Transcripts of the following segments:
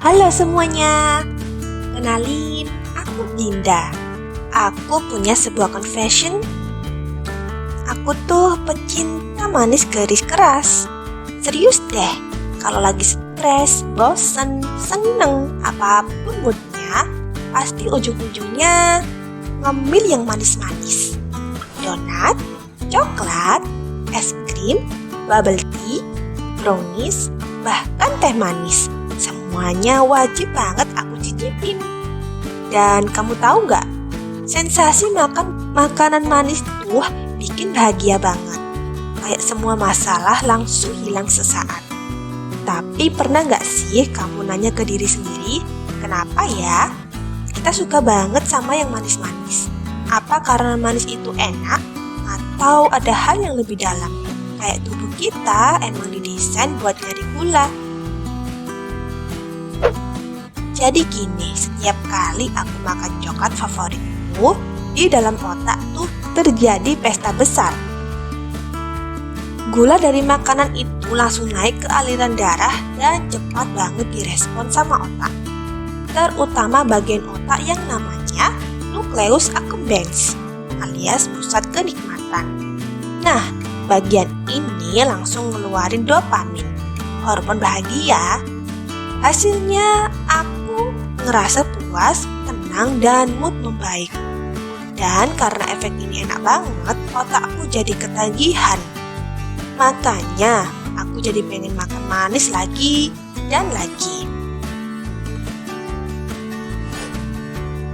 Halo semuanya, kenalin, aku Dinda. Aku punya sebuah confession. Aku tuh pecinta manis garis keras. Serius deh, kalau lagi stres, bosen, seneng, apapun moodnya, pasti ujung-ujungnya ngemil yang manis-manis. Donat, coklat, es krim, bubble tea, brownies, bahkan teh manis. Semuanya wajib banget aku cicipin. Dan kamu tahu nggak? Sensasi makan makanan manis tuh bikin bahagia banget. Kayak semua masalah langsung hilang sesaat. Tapi pernah nggak sih kamu nanya ke diri sendiri, kenapa ya kita suka banget sama yang manis-manis? Apa karena manis itu enak? Atau ada hal yang lebih dalam? Kayak tubuh kita emang didesain buat nyari gula. Jadi gini, setiap kali aku makan coklat favoritku, di dalam otak tuh terjadi pesta besar. Gula dari makanan itu langsung naik ke aliran darah dan cepat banget direspon sama otak. Terutama bagian otak yang namanya nucleus accumbens, alias pusat kenikmatan. Nah, bagian ini langsung ngeluarin dopamin, hormon bahagia. Hasilnya aku ngerasa puas, tenang, dan mood membaik. Dan karena efek ini enak banget, otakku jadi ketagihan. Makanya aku jadi pengen makan manis lagi dan lagi.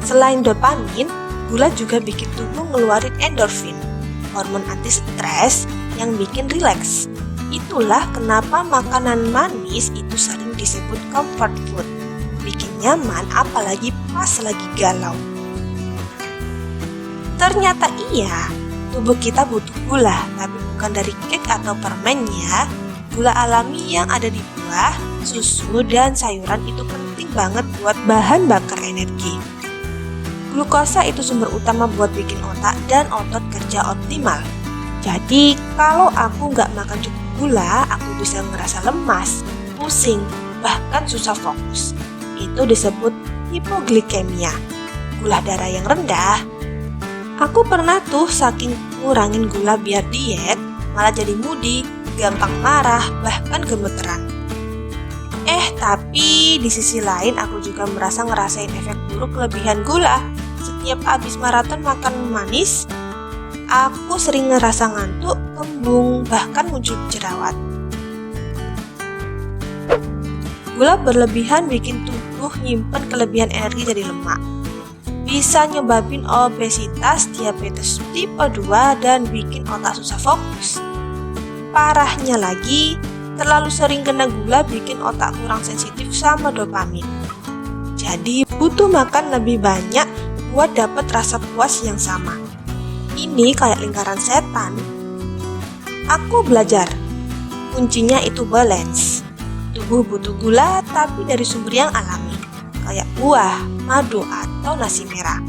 Selain dopamin, gula juga bikin tubuh ngeluarin endorfin, hormon anti stres yang bikin rileks. Itulah kenapa makanan manis itu sering disebut comfort food. Bikin nyaman apalagi pas lagi galau. Ternyata iya, tubuh kita butuh gula, tapi bukan dari kek atau permen ya. Gula alami yang ada di buah, susu, dan sayuran itu penting banget buat bahan bakar energi. Glukosa itu sumber utama buat bikin otak dan otot kerja optimal. Jadi kalau aku nggak makan cukup gula, aku bisa ngerasa lemas, pusing, bahkan susah fokus. Itu disebut hipoglikemia, gula darah yang rendah. Aku pernah tuh saking ngurangin gula biar diet, malah jadi moody, gampang marah, bahkan gemeteran. Tapi di sisi lain aku juga merasa ngerasain efek buruk kelebihan gula. Setiap abis maraton makan manis, aku sering ngerasa ngantuk, kembung, bahkan muncul jerawat. Gula berlebihan bikin tubuh nyimpen kelebihan energi jadi lemak. Bisa nyebabin obesitas, diabetes tipe 2, dan bikin otak susah fokus. Parahnya lagi, terlalu sering kena gula bikin otak kurang sensitif sama dopamin. Jadi butuh makan lebih banyak buat dapat rasa puas yang sama. Ini kayak lingkaran setan. Aku belajar, kuncinya itu balance. Tubuh butuh gula tapi dari sumber yang alami, kayak buah, madu, atau nasi merah.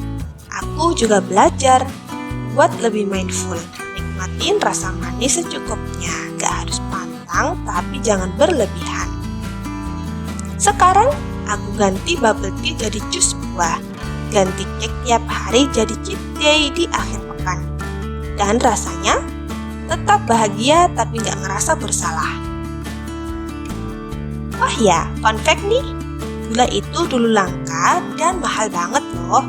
Aku juga belajar buat lebih mindful, nikmatin rasa manis secukupnya, gak harus pantang tapi jangan berlebihan. Sekarang aku ganti bubble tea jadi jus buah, ganti cake tiap hari jadi cheat day di akhir pekan. Dan rasanya tetap bahagia tapi gak ngerasa bersalah. Oh ya, fun fact nih, gula itu dulu langka dan mahal banget loh.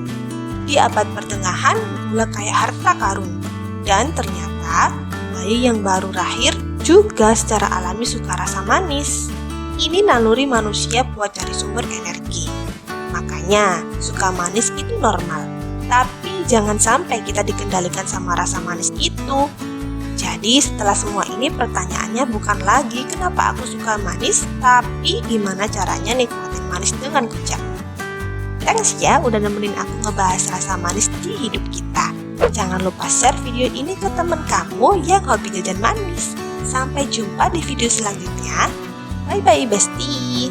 Di abad pertengahan, gula kayak harta karun. Dan ternyata bayi yang baru lahir juga secara alami suka rasa manis. Ini naluri manusia buat cari sumber energi. Makanya suka manis itu normal. Tapi jangan sampai kita dikendalikan sama rasa manis itu. Jadi setelah semua ini pertanyaannya bukan lagi kenapa aku suka manis, tapi gimana caranya nikmatin manis dengan bijak. Thanks ya udah nemenin aku ngebahas rasa manis di hidup kita. Jangan lupa share video ini ke teman kamu yang hobi jajan manis. Sampai jumpa di video selanjutnya. Bye bye bestie.